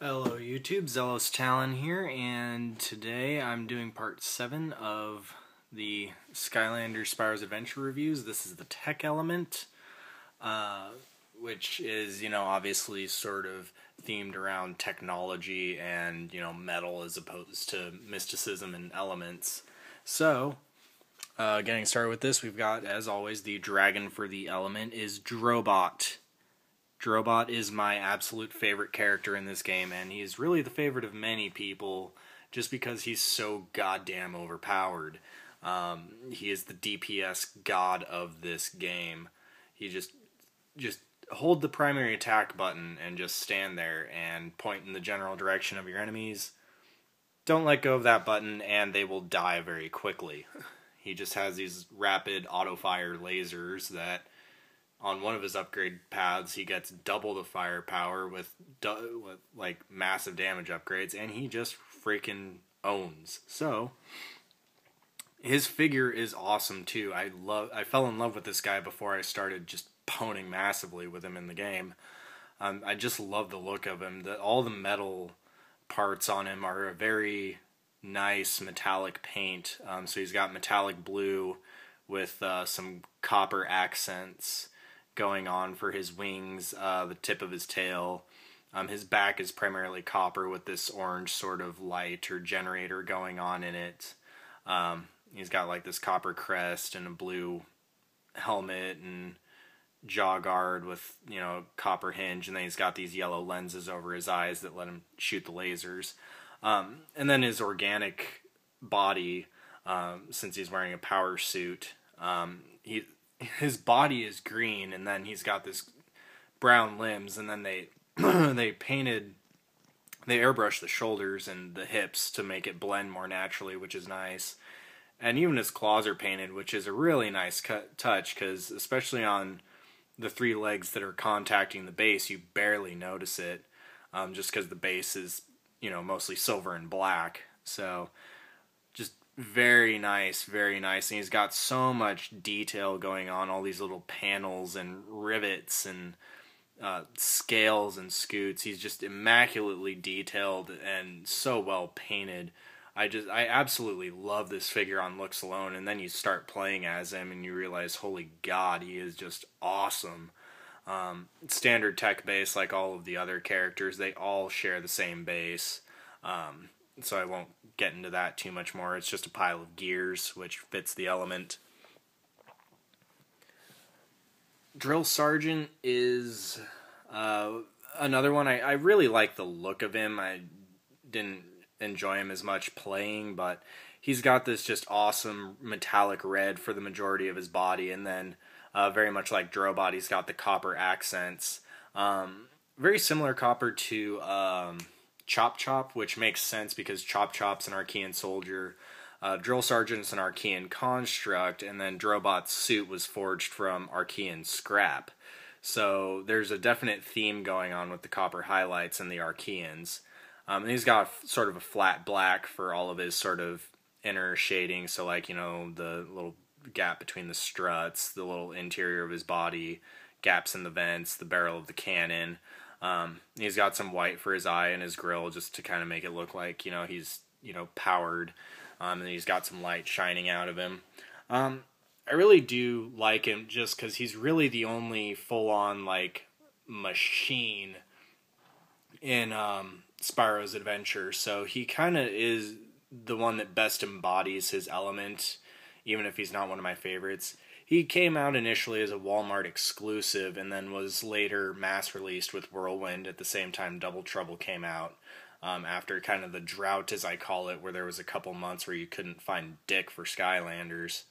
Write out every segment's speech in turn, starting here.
Hello YouTube, Zealous Talon here, and today I'm doing part 7 of the Skylanders Spyro's Adventure reviews. This is the tech element, which is, obviously sort of themed around technology and, metal as opposed to mysticism and elements. So, getting started with this, we've got, as always, the dragon for the element is Drobot. Drobot is my absolute favorite character in this game, and he's really the favorite of many people just because he's so goddamn overpowered. He is the DPS god of this game. He just hold the primary attack button and just stand there and point in the general direction of your enemies. Don't let go of that button and they will die very quickly. He just has these rapid auto-fire lasers that on one of his upgrade paths, he gets double the firepower with like massive damage upgrades, and he just freaking owns. So his figure is awesome too. I fell in love with this guy before I started just poning massively with him in the game. I just love the look of him. All the metal parts on him are a very nice metallic paint. So he's got metallic blue with some copper accents going on for his wings, the tip of his tail. His back is primarily copper with this orange sort of light or generator going on in it. He's got like this copper crest and a blue helmet and jaw guard with, copper hinge, and then he's got these yellow lenses over his eyes that let him shoot the lasers. And then his organic body, since he's wearing a power suit, his body is green, and then he's got this brown limbs, and then they they airbrushed the shoulders and the hips to make it blend more naturally, which is nice. And even his claws are painted, which is a really nice touch, because especially on the three legs that are contacting the base, you barely notice it, just because the base is, mostly silver and black. So just very nice, very nice. And he's got so much detail going on, all these little panels and rivets and scales and scoots. He's just immaculately detailed and so well painted. I absolutely love this figure on looks alone, and then you start playing as him and you realize, holy god, he is just awesome. Standard tech base, like all of the other characters, they all share the same base. So I won't get into that too much more. It's just a pile of gears, which fits the element. Drill Sergeant is another one. I really like the look of him. I didn't enjoy him as much playing, but he's got this just awesome metallic red for the majority of his body, and then very much like Drobot, he's got the copper accents. Very similar copper to Chop Chop, which makes sense because Chop Chop's an Archean soldier, Drill Sergeant's an Archean construct, and then Drobot's suit was forged from Archean scrap. So there's a definite theme going on with the copper highlights and the Archeans. And he's got sort of a flat black for all of his sort of inner shading, so like, the little gap between the struts, the little interior of his body, gaps in the vents, the barrel of the cannon. He's got some white for his eye and his grill just to kind of make it look like, he's, powered. And he's got some light shining out of him. I really do like him just because he's really the only full-on, like, machine in Spyro's Adventure. So he kind of is the one that best embodies his element, even if he's not one of my favorites. He came out initially as a Walmart exclusive and then was later mass-released with Whirlwind at the same time Double Trouble came out, after kind of the drought, as I call it, where there was a couple months where you couldn't find dick for Skylanders.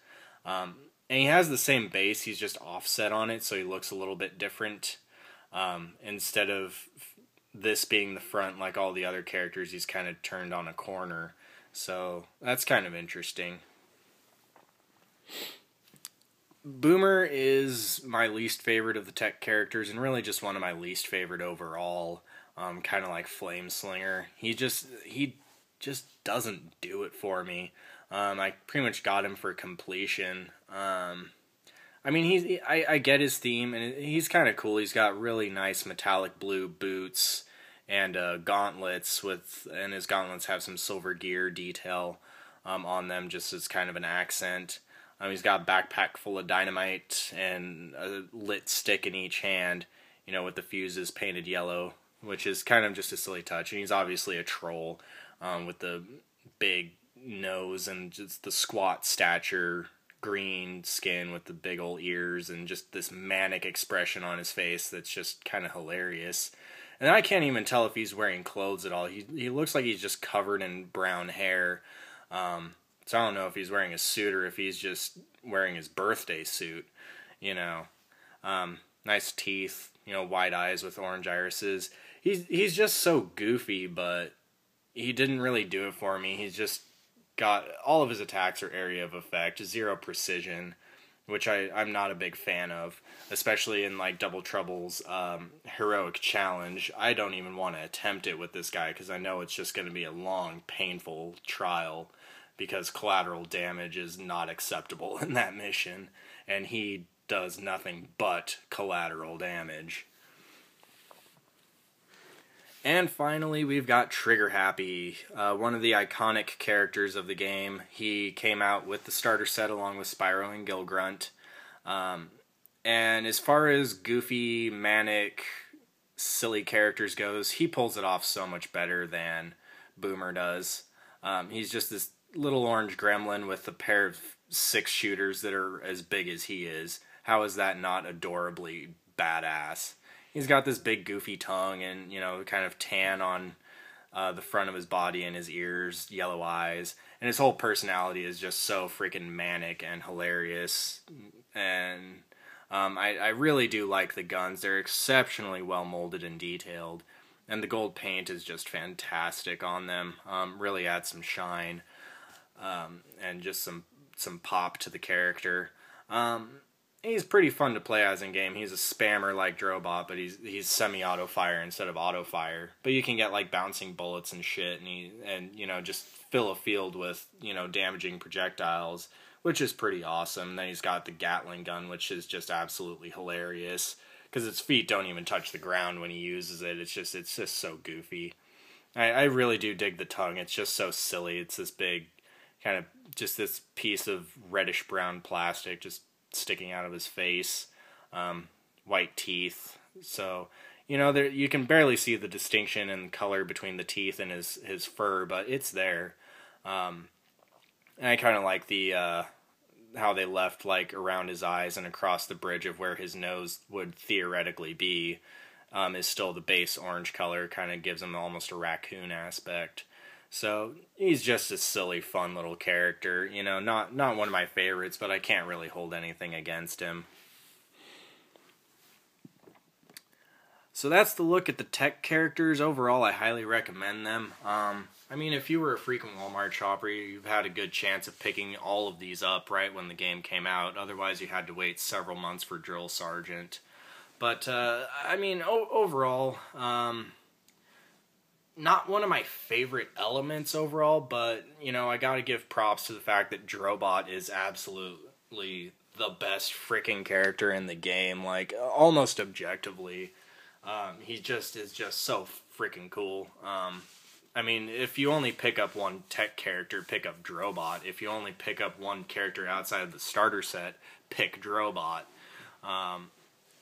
And he has the same base, he's just offset on it, so he looks a little bit different. Instead of this being the front like all the other characters, he's kind of turned on a corner. So that's kind of interesting. Boomer is my least favorite of the tech characters, and really just one of my least favorite overall. Kind of like Flameslinger. He just doesn't do it for me. I pretty much got him for completion. I mean, I get his theme, and he's kind of cool. He's got really nice metallic blue boots and gauntlets and his gauntlets have some silver gear detail on them, just as kind of an accent. He's got a backpack full of dynamite and a lit stick in each hand, with the fuses painted yellow, which is kind of just a silly touch. And he's obviously a troll with the big nose and just the squat stature, green skin with the big old ears, and just this manic expression on his face that's just kind of hilarious. And I can't even tell if he's wearing clothes at all. He looks like he's just covered in brown hair. So I don't know if he's wearing a suit or if he's just wearing his birthday suit, Nice teeth, wide eyes with orange irises. He's just so goofy, but he didn't really do it for me. He's just got all of his attacks are area of effect, 0 precision, which I'm not a big fan of, especially in like Double Trouble's heroic challenge. I don't even want to attempt it with this guy because I know it's just going to be a long, painful trial, because collateral damage is not acceptable in that mission, and he does nothing but collateral damage. And finally, we've got Trigger Happy, one of the iconic characters of the game. He came out with the starter set along with Spyro and Gilgrunt. And as far as goofy, manic, silly characters goes, he pulls it off so much better than Boomer does. He's just this little orange gremlin with a pair of 6 shooters that are as big as he is. How is that not adorably badass? He's got this big goofy tongue and, kind of tan on the front of his body and his ears, yellow eyes. And his whole personality is just so freaking manic and hilarious. And I really do like the guns. They're exceptionally well molded and detailed. And the gold paint is just fantastic on them. Really adds some shine and just some pop to the character. He's pretty fun to play as in game. He's a spammer like Drobot, but he's semi-auto fire instead of auto fire. But you can get like bouncing bullets and shit, and just fill a field with damaging projectiles, which is pretty awesome. Then he's got the Gatling gun, which is just absolutely hilarious because its feet don't even touch the ground when he uses it. It's just so goofy. I really do dig the tongue. It's just so silly. It's this big kind of just this piece of reddish brown plastic just sticking out of his face, white teeth. So, there, you can barely see the distinction in color between the teeth and his fur, but it's there. And I kind of like the how they left like around his eyes and across the bridge of where his nose would theoretically be is still the base orange color. Kind of gives him almost a raccoon aspect. So he's just a silly, fun little character. Not one of my favorites, but I can't really hold anything against him. So that's the look at the tech characters. Overall, I highly recommend them. If you were a frequent Walmart shopper, you've had a good chance of picking all of these up right when the game came out. Otherwise, you had to wait several months for Drill Sergeant. But, overall, not one of my favorite elements overall, but, I gotta give props to the fact that Drobot is absolutely the best freaking character in the game, like, almost objectively. He just is just so freaking cool. If you only pick up one tech character, pick up Drobot. If you only pick up one character outside of the starter set, pick Drobot.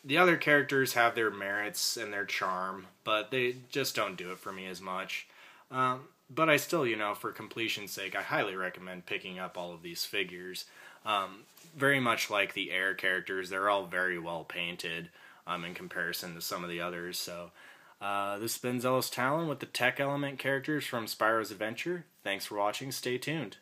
The other characters have their merits and their charm, but they just don't do it for me as much. But I still, for completion's sake, I highly recommend picking up all of these figures. Very much like the Air characters, they're all very well painted in comparison to some of the others. So this has been Zealous Talon with the tech element characters from Spyro's Adventure. Thanks for watching. Stay tuned.